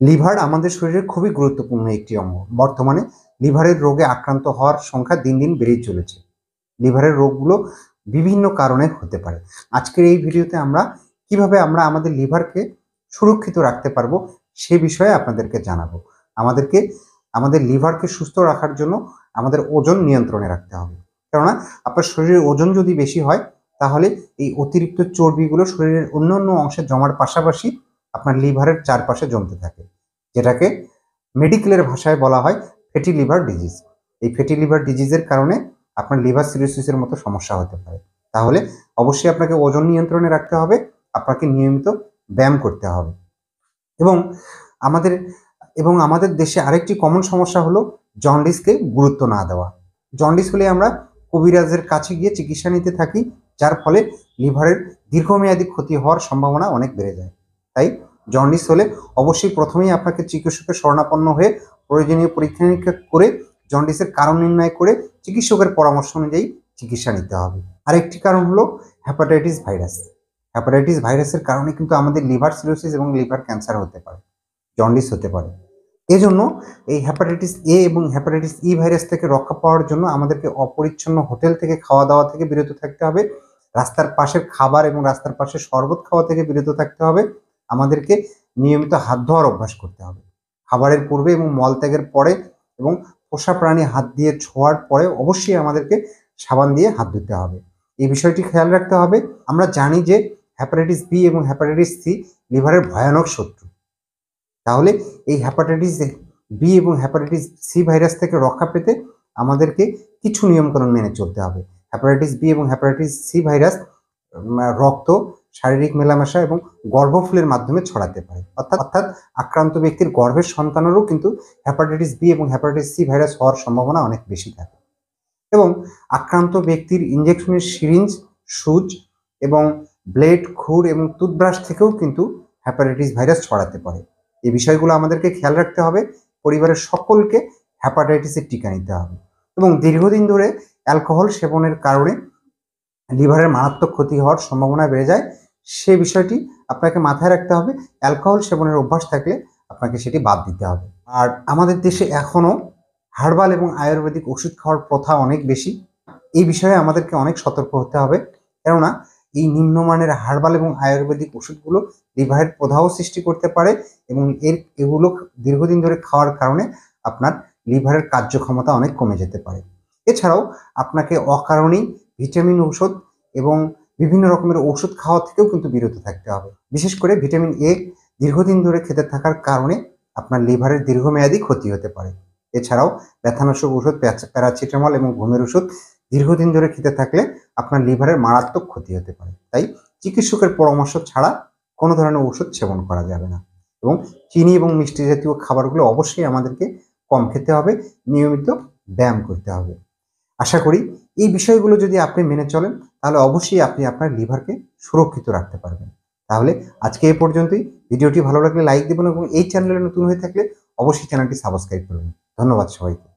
Liver আমাদের শরীরের খুবই গুরুত্বপূর্ণ একটি অঙ্গ। বর্তমানে লিভারের রোগে আক্রান্ত হওয়ার সংখ্যা দিন দিন বেড়েই চলেছে। লিভারের রোগগুলো বিভিন্ন কারণে হতে পারে। আজকের এই ভিডিওতে আমরা কিভাবে আমাদের লিভারকে সুরক্ষিত রাখতে পারবো সে বিষয়ে আপনাদেরকে জানাবো। আমাদেরকে আমাদের লিভারকে সুস্থ রাখার জন্য আমাদের ওজন নিয়ন্ত্রণে রাখতে হবে। কেননা আপনার শরীরের ওজন যদি বেশি হয় তাহলে এই অতিরিক্ত চর্বিগুলো শরীরের অন্যান্য অংশে জমার পাশাপাশি আপনার লিভারের চারপাশে জমতে থাকে, যেটাকে মেডিকেলের ভাষায় বলা হয় ফ্যাটি লিভার ডিজিজ। এই ফ্যাটি লিভার ডিজিজের কারণে আপনার লিভার সিরোসিসের মতো সমস্যা হতে পারে। তাহলে অবশ্যই আপনাকে ওজন নিয়ন্ত্রণে রাখতে হবে, আপনাকে নিয়মিত ব্যায়াম করতে হবে। এবং আমাদের আমাদের দেশে আরেকটি কমন সমস্যা হলো জন্ডিসকে গুরুত্ব না দেওয়া। জন্ডিস হলে আমরা কবিরাজের কাছে গিয়ে চিকিৎসা নিতে থাকি, যার ফলে লিভারের দীর্ঘমেয়াদী ক্ষতি হওয়ার সম্ভাবনা অনেক বেড়ে যায়। তাই জন্ডিস হলে অবশ্যই প্রথমেই আপনাকে চিকিৎসকের শরণাপন্ন হয়ে প্রয়োজনীয় পরীক্ষা নিরীক্ষা করে জন্ডিসের কারণ নির্ণয় করে চিকিৎসকের পরামর্শ অনুযায়ী চিকিৎসা নিতে হবে। আরেকটি কারণ হলো হ্যাপাটাইটিস ভাইরাস। হ্যাপাটাইটিস ভাইরাসের কারণে কিন্তু আমাদের লিভার সিরোসিস এবং লিভার ক্যান্সার হতে পারে, জন্ডিস হতে পারে। এজন্য এই হ্যাপাটাইটিস এ এবং হ্যাপাটাইটিস ই ভাইরাস থেকে রক্ষা পাওয়ার জন্য আমাদেরকে অপরিচ্ছন্ন হোটেল থেকে খাওয়া দাওয়া থেকে বিরত থাকতে হবে, রাস্তার পাশের খাবার এবং রাস্তার পাশের শরবত খাওয়া থেকে বিরত থাকতে হবে। আমাদেরকে নিয়মিত হাত ধোয়ার অভ্যাস করতে হবে। খাবারের পূর্বে এবং মলত্যাগের পরে এবং পোষা প্রাণী হাত দিয়ে ছোঁয়ার পরে অবশ্যই আমাদেরকে সাবান দিয়ে হাত ধুতে হবে। এই বিষয়টি খেয়াল রাখতে হবে। আমরা জানি যে হ্যাপাটাইটিস বি এবং হ্যাপাটাইটিস সি লিভারের ভয়ানক শত্রু। তাহলে এই হ্যাপাটাইটিস বি এবং হ্যাপাটাইটিস সি ভাইরাস থেকে রক্ষা পেতে আমাদেরকে কিছু নিয়মকানুন মেনে চলতে হবে। হ্যাপাটাইটিস বি এবং হ্যাপাটাইটিস সি ভাইরাস রক্ত, শারীরিক মেলামেশা এবং গর্ভফুলের মাধ্যমে ছড়াতে পারে। অর্থাৎ আক্রান্ত ব্যক্তির গর্ভের সন্তানেরও কিন্তু হ্যাপাটাইটিস বি এবং হ্যাপাটাইটিস সি ভাইরাস হওয়ার সম্ভাবনা অনেক বেশি থাকে। এবং আক্রান্ত ব্যক্তির ইনজেকশনের সিরিঞ্জ, সুচ এবং ব্লেড, খুর এবং টুথব্রাশ থেকেও কিন্তু হ্যাপাটাইটিস ভাইরাস ছড়াতে পারে। এই বিষয়গুলো আমাদেরকে খেয়াল রাখতে হবে। পরিবারের সকলকে হ্যাপাটাইটিসের টিকা নিতে হবে। এবং দীর্ঘদিন ধরে অ্যালকোহল সেবনের কারণে লিভারের মারাত্মক ক্ষতি হওয়ার সম্ভাবনা বেড়ে যায়। সে বিষয়টি আপনাকে মাথায় রাখতে হবে। অ্যালকোহল সেবনের অভ্যাস থাকলে আপনাকে সেটি বাদ দিতে হবে। আর আমাদের দেশে এখনও হার্বাল এবং আয়ুর্বেদিক ওষুধ খাওয়ার প্রথা অনেক বেশি। এই বিষয়ে আমাদেরকে অনেক সতর্ক হতে হবে, কেননা এই নিম্নমানের হার্বাল এবং আয়ুর্বেদিক ওষুধগুলো লিভারের প্রদাহ সৃষ্টি করতে পারে এবং এগুলো দীর্ঘদিন ধরে খাওয়ার কারণে আপনার লিভারের কার্যক্ষমতা অনেক কমে যেতে পারে। এছাড়াও আপনাকে অকারণেই ভিটামিন ঔষধ এবং বিভিন্ন রকমের ওষুধ খাওয়া থেকেও কিন্তু বিরত থাকতে হবে। বিশেষ করে ভিটামিন এ দীর্ঘদিন ধরে খেতে থাকার কারণে আপনার লিভারের দীর্ঘমেয়াদী ক্ষতি হতে পারে। এছাড়াও ব্যথানাশক ওষুধ, প্যারাসিটামল এবং ঘুমের ওষুধ দীর্ঘদিন ধরে খেতে থাকলে আপনার লিভারের মারাত্মক ক্ষতি হতে পারে। তাই চিকিৎসকের পরামর্শ ছাড়া কোনো ধরনের ওষুধ সেবন করা যাবে না। এবং চিনি এবং মিষ্টি জাতীয় খাবারগুলো অবশ্যই আমাদেরকে কম খেতে হবে, নিয়মিত ব্যায়াম করতে হবে। আশা করি এই বিষয়গুলো যদি আপনি মেনে চলেন তাহলে অবশ্যই আপনি আপনার লিভারকে সুরক্ষিত রাখতে পারবেন। তাহলে আজকে এই পর্যন্তই। ভিডিওটি ভালো লাগলে লাইক দেবেন এবং এই চ্যানেলে নতুন হয়ে থাকলে অবশ্যই চ্যানেলটি সাবস্ক্রাইব করবেন। ধন্যবাদ সবাইকে।